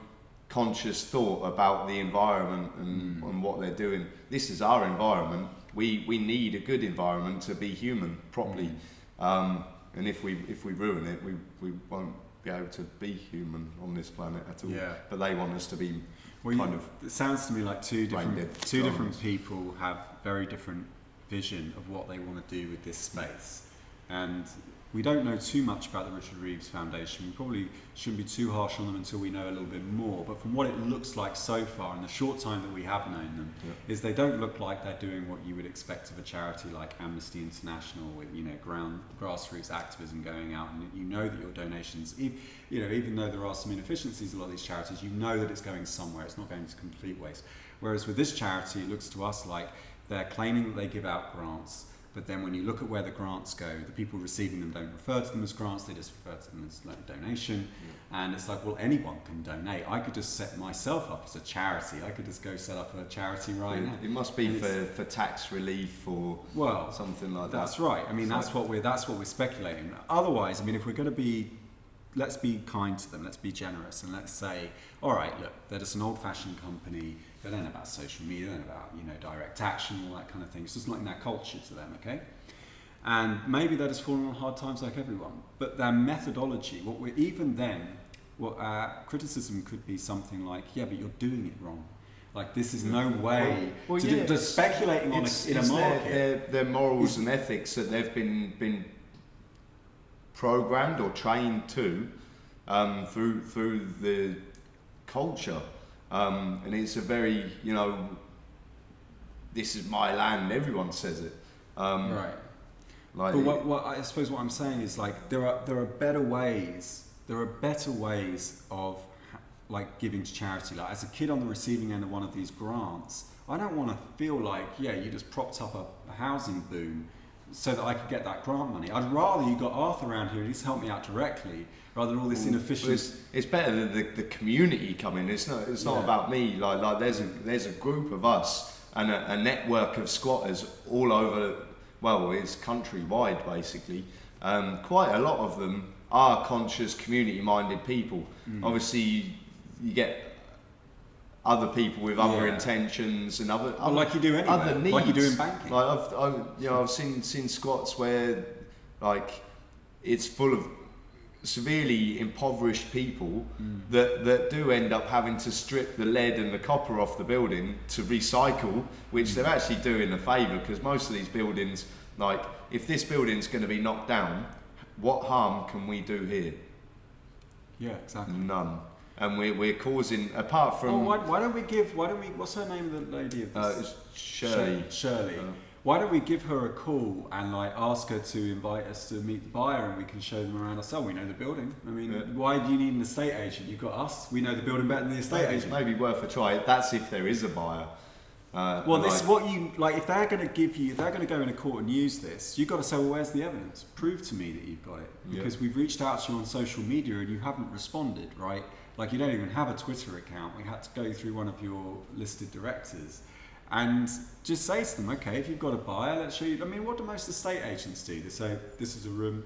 conscious thought about the environment and what they're doing. This is our environment. We need a good environment to be human properly. And if we ruin it, we won't be able to be human on this planet at all. Yeah. But they want us to be it sounds to me like two different people have very different vision of what they want to do with this space. And we don't know too much about the Richard Reeves Foundation. We probably shouldn't be too harsh on them until we know a little bit more. But from what it looks like so far, in the short time that we have known them, is they don't look like they're doing what you would expect of a charity like Amnesty International, with grassroots activism going out, and you know that your donations, even though there are some inefficiencies in a lot of these charities, you know that it's going somewhere. It's not going to complete waste. Whereas with this charity, it looks to us like they're claiming that they give out grants. But then when you look at where the grants go, the people receiving them don't refer to them as grants, they just refer to them as like donation. And it's like, well, anyone can donate. I could just set myself up as a charity. I could just go set up a charity right now. It must be for tax relief or something like that. That's right. I mean, that's what we're speculating. Otherwise, I mean, if we're going to be, let's be kind to them, let's be generous, and let's say, all right, look, they're just an old-fashioned company. They don't know about social media, they don't know about direct action, all that kind of thing. It's just not in that culture to them, okay? And maybe they're just falling on hard times like everyone. But their methodology, our criticism could be something like, yeah, but you're doing it wrong. Like, this is no way to speculating on in a market. Their morals and ethics that they've been programmed or trained to through the culture. And it's a very, this is my land, everyone says it. Right. Like, but what I suppose what I'm saying is, like, there are better ways of like giving to charity. Like, as a kid on the receiving end of one of these grants, I don't want to feel like, you just propped up a housing boom so that I could get that grant money. I'd rather you got Arthur around here and he's helped me out directly, rather than all this inefficient. It's better than the community coming. It's not about me. Like there's a group of us and a network of squatters all over. Well, it's countrywide basically. Quite a lot of them are conscious, community-minded people. Obviously, you get other people with other intentions and other like you do anywhere, other needs. like you do in banking. Like I've seen squats where like it's full of severely impoverished people that do end up having to strip the lead and the copper off the building to recycle, which they're actually doing a favour, because most of these buildings, like, if this building's going to be knocked down, what harm can we do here? Yeah, exactly. None. And we're causing, apart from... why don't we, what's her name, the lady of this? It's Shirley. Shirley. Why don't we give her a call and like ask her to invite us to meet the buyer, and we can show them around ourselves. We know the building. I mean, why do you need an estate agent? You've got us. We know the building better than the estate agent. Maybe worth a try. That's if there is a buyer. This is what you like. If they're going to go in a court and use this, you've got to say, well, where's the evidence? Prove to me that you've got it, because we've reached out to you on social media and you haven't responded, right? Like, you don't even have a Twitter account. We had to go through one of your listed directors. And just say to them, okay, if you've got a buyer, let's show you. I mean, what do most estate agents do? They say, this is a room,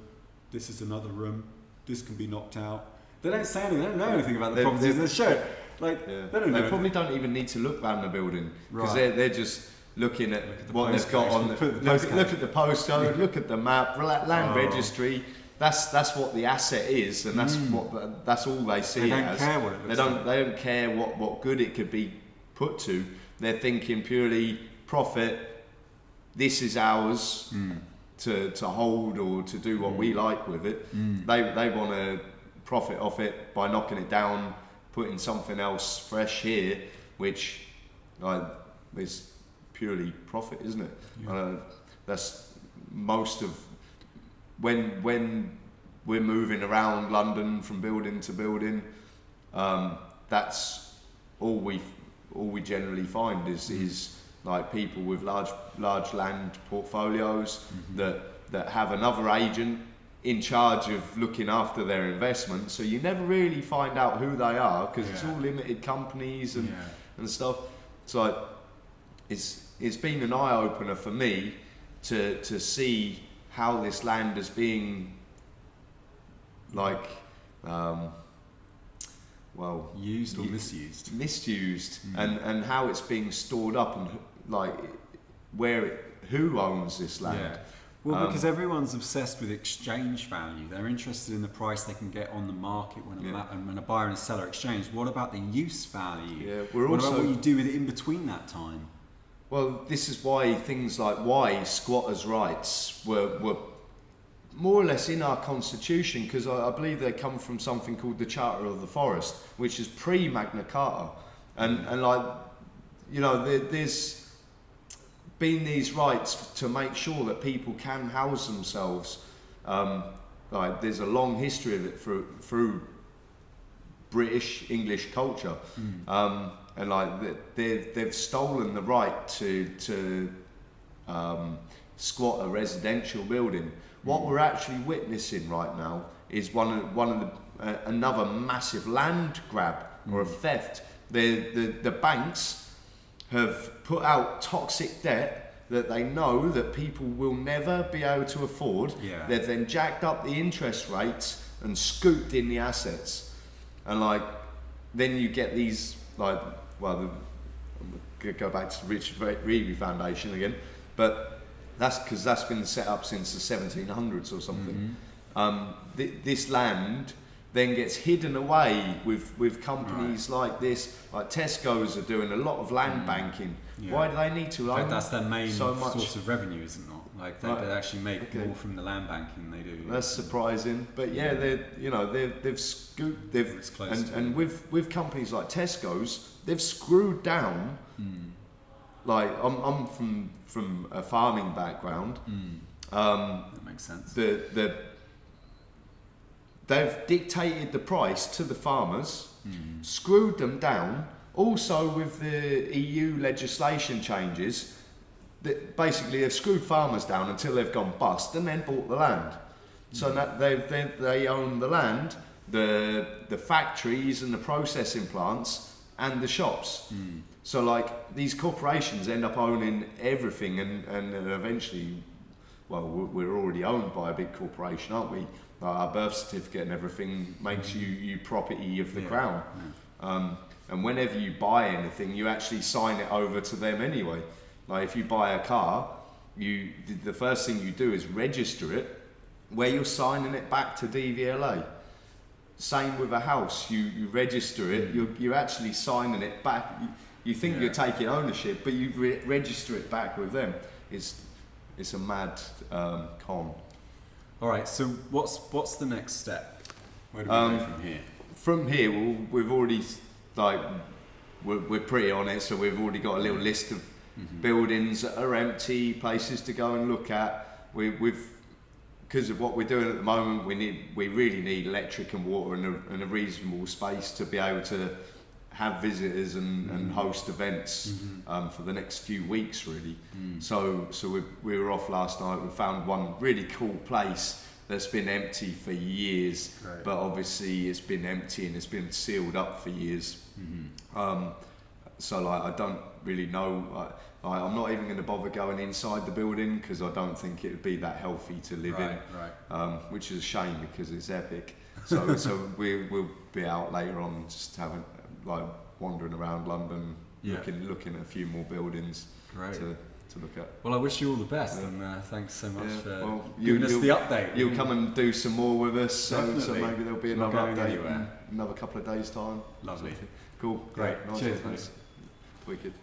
this is another room, this can be knocked out. They don't say anything, they don't know anything about the properties they show. Like, they don't know. They probably don't even need to look around the building, because they're just looking at what they've got on look at the postcode, look at the map, land registry. That's what the asset is, and that's all they see. They don't care what it looks like. They don't care what good it could be put to. They're thinking purely profit. This is ours to hold or to do what we like with it. They want to profit off it by knocking it down, putting something else fresh here, which is purely profit, isn't it? Yeah. That's most of when we're moving around London from building to building. That's all we generally find is like people with large land portfolios that have another agent in charge of looking after their investment. So you never really find out who they are because it's all limited companies and stuff. So it's been an eye opener for me to see how this land is being like used or misused, and how it's being stored up, and like who owns this land. Yeah. Well, because everyone's obsessed with exchange value. They're interested in the price they can get on the market when a buyer and a seller exchange. What about the use value? Yeah, what about what you do with it in between that time? Well, this is why things like why squatters' rights were more or less in our constitution, because I believe they come from something called the Charter of the Forest, which is pre-Magna Carta, and like, you know, there's been these rights to make sure that people can house themselves. Like there's a long history of it through British English culture, and like they've stolen the right to squat a residential building. What we're actually witnessing right now is another massive land grab or a theft. The banks have put out toxic debt that they know that people will never be able to afford. Yeah. They've then jacked up the interest rates and scooped in the assets, and like then you get these like I'm gonna go back to the Richard Reevy Foundation again, but that's because that's been set up since the 1700s or something. This land then gets hidden away with companies like this, like Tescos are doing a lot of land banking. Yeah. Why do they need to own? In fact, that's their main so much source of revenue, is it not? Like they actually make more from the land banking than they do. That's surprising, but yeah, they've scooped, and with companies like Tesco's, they've screwed down. Like I'm from a farming background. That makes sense. They've dictated the price to the farmers, screwed them down. Also with the EU legislation changes, that basically they've screwed farmers down until they've gone bust and then bought the land. So that they own the land, the factories and the processing plants and the shops. So like these corporations end up owning everything, and eventually, well, we're already owned by a big corporation, aren't we? Our birth certificate and everything makes you property of the Crown. And whenever you buy anything, you actually sign it over to them anyway. Like if you buy a car, the first thing you do is register it, where you're signing it back to DVLA. Same with a house, you register it, you're actually signing it back. You think you're taking ownership, but you register it back with them. It's a mad con. All right, so what's the next step? Where do we go from here? From here, we've already we're pretty on it, so we've already got a little list of buildings that are empty, places to go and look at. We've because of what we're doing at the moment, we really need electric and water and a reasonable space to be able to have visitors and host events for the next few weeks, really. So we were off last night. We found one really cool place that's been empty for years, but obviously it's been empty and it's been sealed up for years. So like I don't really know. I'm not even going to bother going inside the building because I don't think it would be that healthy to live in. Which is a shame because it's epic. So we'll be out later on, just having wandering around London, looking at a few more buildings to look at. Well, I wish you all the best, and thanks so much for giving us the update. You'll come and do some more with us, so maybe there'll be another update anywhere. in another couple of days' time. Lovely. Cool. Great. Nice. Cheers, mate. Wicked.